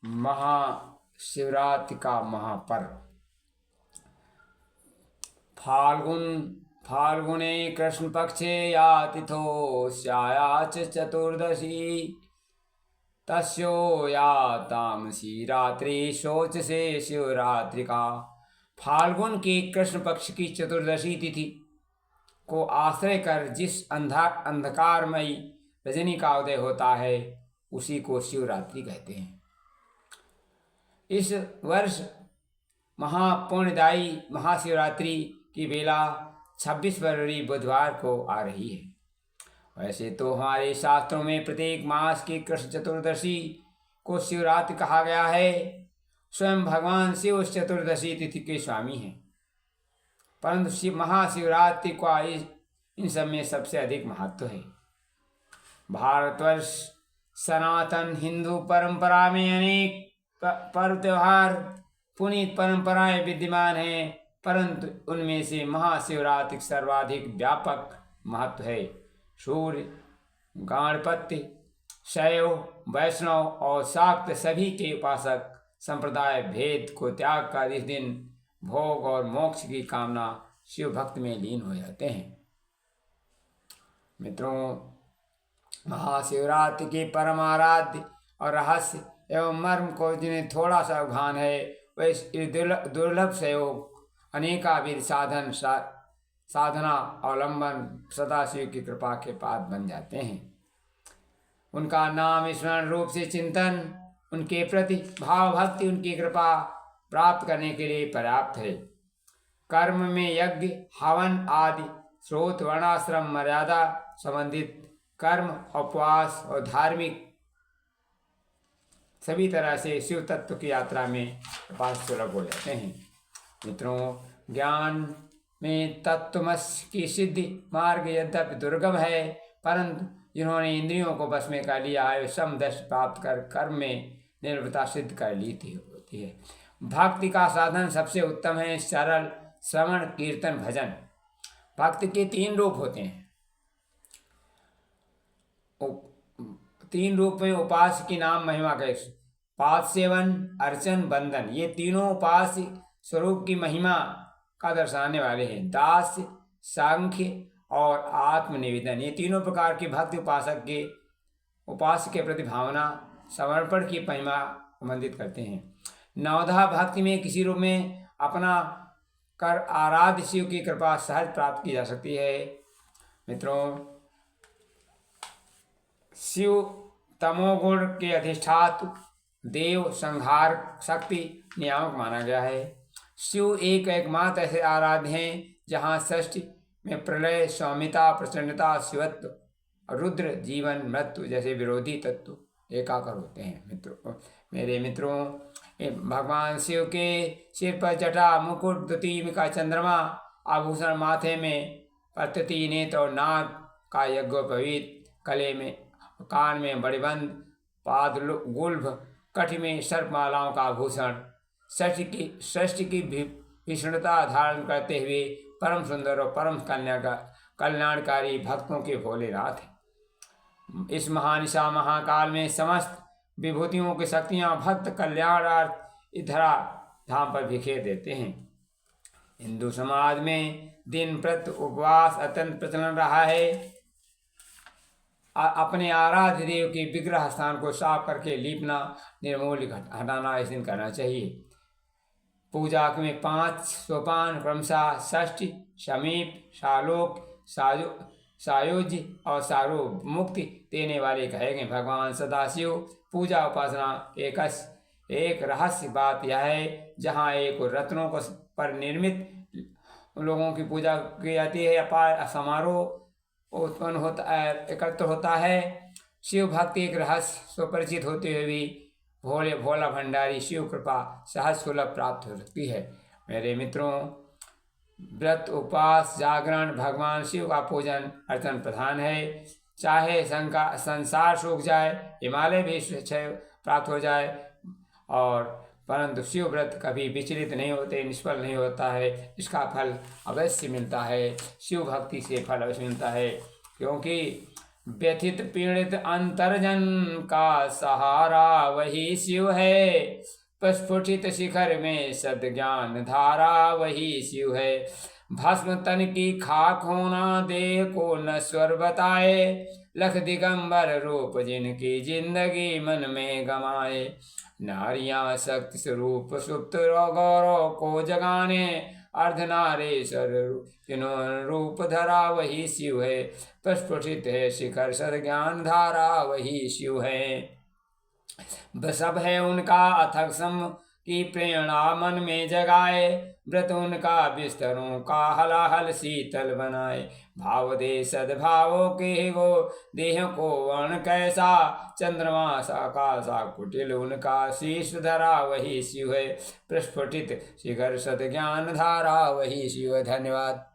महाशिवरात्रि का महापर्व। फाल्गुने कृष्ण पक्षे या तिथो स्याया च चतुर्दशी तस्यो या तामसी रात्रि शोच से शिवरात्रि का। फाल्गुन की कृष्ण पक्ष की चतुर्दशी तिथि को आश्रय कर जिस अंधकारमयी रजनी का उदय होता है उसी को शिवरात्रि कहते हैं। इस वर्ष महापुण्यदायी महाशिवरात्रि की बेला 26 फरवरी बुधवार को आ रही है। वैसे तो हमारे शास्त्रों में प्रत्येक मास की कृष्ण चतुर्दशी को शिवरात्रि कहा गया है। स्वयं भगवान शिव उस चतुर्दशी तिथि के स्वामी हैं, परंतु महाशिवरात्रि का इन सब में सबसे अधिक महत्व है। भारतवर्ष सनातन हिंदू परंपरा में अनेक पर्व त्योहार पुनीत परंपराएं विद्यमान हैं, परंतु उनमें से महाशिवरात्रि सर्वाधिक व्यापक महत्व है। सूर्य, गणपति, शैव, वैष्णव और शाक्त सभी के उपासक संप्रदाय भेद को त्याग कर इस दिन भोग और मोक्ष की कामना शिव भक्त में लीन हो जाते हैं। मित्रों, महाशिवरात्रि के परमाराध्य और रहस्य एवं मर्म को जिन्हें थोड़ा सा अवधान है वह इस दुर्लभ सहयोग अनेकाविध साधना अवलंबन सदाशिव की कृपा के पात्र बन जाते हैं। उनका नाम स्मरण रूप से चिंतन उनके प्रति भाव भक्ति उनकी कृपा प्राप्त करने के लिए पर्याप्त है। कर्म में यज्ञ, हवन आदि स्रोत, वर्णाश्रम, मर्यादा संबंधित कर्म, उपवास और धार्मिक सभी तरह से शिव तत्व की यात्रा में पास सुलभ हो जाते हैं। मित्रों, ज्ञान में तत्वमसि की सिद्धि मार्ग यद्यपि दुर्गम है, परंतु जिन्होंने इंद्रियों को बस में कर लिया है समदर्श प्राप्त कर कर्म में निर्भरता सिद्ध कर ली होती है। भक्ति का साधन सबसे उत्तम है सरल श्रवण, कीर्तन, भजन। भक्ति के 3 रूप होते हैं। 3 रूप में उपास्य की नाम महिमा के पाद सेवन, अर्चन, बंदन, ये तीनों उपास्य स्वरूप की महिमा का दर्शाने वाले हैं। दास, सांख्य और आत्मनिवेदन, ये तीनों प्रकार की भक्ति उपास्य के प्रति भावना समर्पण की महिमा संबंधित करते हैं। नवधा भक्ति में किसी रूप में अपना कर आराध्य शिव की कृपा सहज प्राप्त की जा सकती है। मित्रों, शिव तमोगुण के अधिष्ठातु देव, संहार शक्ति, नियामक माना गया है। शिव एकमात्र ऐसे आराध्य हैं जहाँ सृष्टि में प्रलय, स्वामिता, प्रचंडता, शिवत्व, रुद्र, जीवन, मृत्यु जैसे विरोधी तत्व एकाकार होते हैं। मेरे मित्रों, भगवान शिव के सिर पर जटा, मुकुट, द्वितीय चंद्रमा, आभूषण, माथे में पत्ती, नेत्र और नाक का यज्ञोपवीत, गले में कान में बड़िबंद, पाद गुल्भ, कठ में सर्पमालाओं का आभूषण, सृष्टि की भीषणता धारण करते हुए परम सुंदर और परम कल्याणकारी भक्तों के भोलेनाथ हैं। इस महानिशा महाकाल में समस्त विभूतियों की शक्तियां भक्त कल्याणार्थ धरा धाम पर बिखेर देते हैं। हिंदू समाज में दिन व्रत उपवास अत्यंत प्रचलन रहा है। अपने आराध्य देव के विग्रह स्थान को साफ करके लीपना, निर्मूल हटाना इस दिन करना चाहिए। पूजा में 5 सोपान क्रमशः षष्ठी, समीप, सालोक, सायोज्य और सारो मुक्ति देने वाले कहे गए। भगवान सदाशिव पूजा उपासना एक रहस्य बात यह है, जहाँ एक रत्नों को पर निर्मित लोगों की पूजा की जाती है, अपार समारोह उत्पन्न होता है, एकत्र होता है। शिव भक्ति एक रहस्य सुपरिचित होते हुए भी भोला भंडारी शिव कृपा सहज सुलभ प्राप्त हो सकती है। मेरे मित्रों, व्रत, उपवास, जागरण, भगवान शिव का पूजन अर्चन प्रधान है। चाहे संसार सूख जाए, हिमालय भी क्षय प्राप्त हो जाए, और परंतु शिव व्रत कभी विचलित नहीं होते, निष्फल नहीं होता है। इसका फल अवश्य मिलता है, शिव भक्ति से फल अवश्य मिलता है, क्योंकि व्यथित पीड़ित अंतर्जन का सहारा वही शिव है। प्रस्फुटित शिखर में सद्ज्ञान धारा वही शिव है। भस्म तन की खाक होना देह को नश्वर बताए, लख दिगंबर रूप जिनकी जिंदगी मन में गमाए। नारियां शक्ति स्वरूप सुप्त गौरव को जगाने, अर्धनारीश्वर जिन्होंने रूप धरा वही शिव है। प्रस्फुटित है शिखर सद्ज्ञान धारा वही शिव है। सब है उनका अथक सम की प्रेरणा मन में जगाए, व्रत उनका बिस्तरों का हलाहल शीतल बनाए। भाव दे सद्भावों के गो देह को वर्ण कैसा, चंद्रमा सा का सा कुटिल उनका शीश धरा वही शिव है। प्रस्फुटित शिखर सद्ज्ञान धारा वही शिव। धन्यवाद।